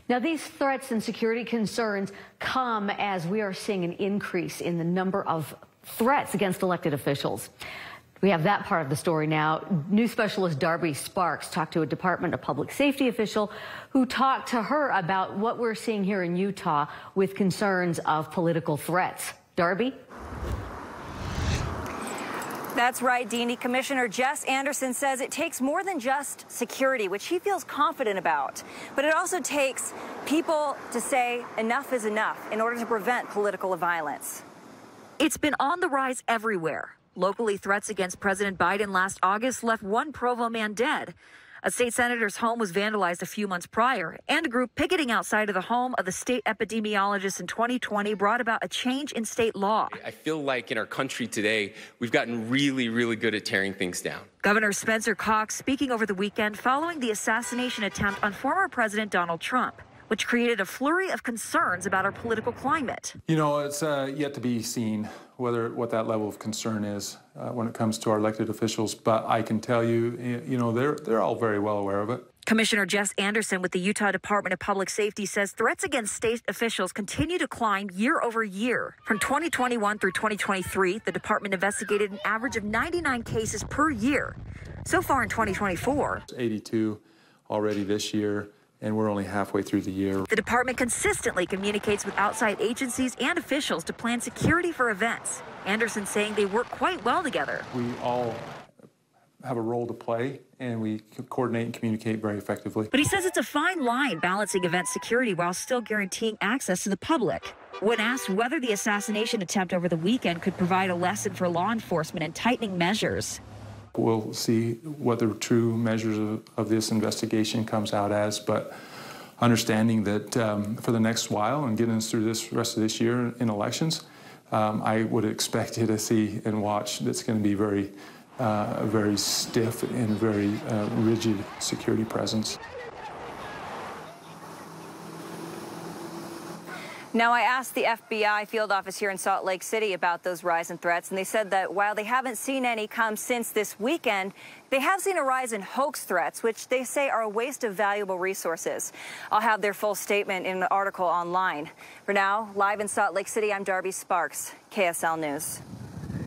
Now, these threats and security concerns come as we are seeing an increase in the number of threats against elected officials. We have that part of the story now. News specialist Darby Sparks talked to a Department of Public Safety official who talked to her about what we're seeing here in Utah with concerns of political threats. Darby? That's right, Deanie. Commissioner Jess Anderson says it takes more than just security, which he feels confident about, but it also takes people to say enough is enough in order to prevent political violence. It's been on the rise everywhere. Locally, threats against President Biden last August left one Provo man dead. A state senator's home was vandalized a few months prior, and a group picketing outside of the home of the state epidemiologist in 2020 brought about a change in state law. I feel like in our country today, we've gotten really, really good at tearing things down. Governor Spencer Cox speaking over the weekend following the assassination attempt on former President Donald Trump, which created a flurry of concerns about our political climate. You know, it's yet to be seen what that level of concern is when it comes to our elected officials. But I can tell you, you know, they're all very well aware of it. Commissioner Jess Anderson with the Utah Department of Public Safety says threats against state officials continue to climb year over year. From 2021 through 2023, the department investigated an average of 99 cases per year. So far in 2024, 82 already this year, and we're only halfway through the year. The department consistently communicates with outside agencies and officials to plan security for events. Anderson saying they work quite well together. We all have a role to play, and we coordinate and communicate very effectively. But he says it's a fine line balancing event security while still guaranteeing access to the public. When asked whether the assassination attempt over the weekend could provide a lesson for law enforcement in tightening measures, we'll see what the true measures of this investigation comes out as, but understanding that for the next while and getting us through this rest of this year in elections, I would expect you to see and watch that's going to be very stiff and very rigid security presence. Now, I asked the FBI field office here in Salt Lake City about those rise in threats, and they said that while they haven't seen any come since this weekend, they have seen a rise in hoax threats, which they say are a waste of valuable resources. I'll have their full statement in an article online. For now, live in Salt Lake City, I'm Darby Sparks, KSL News.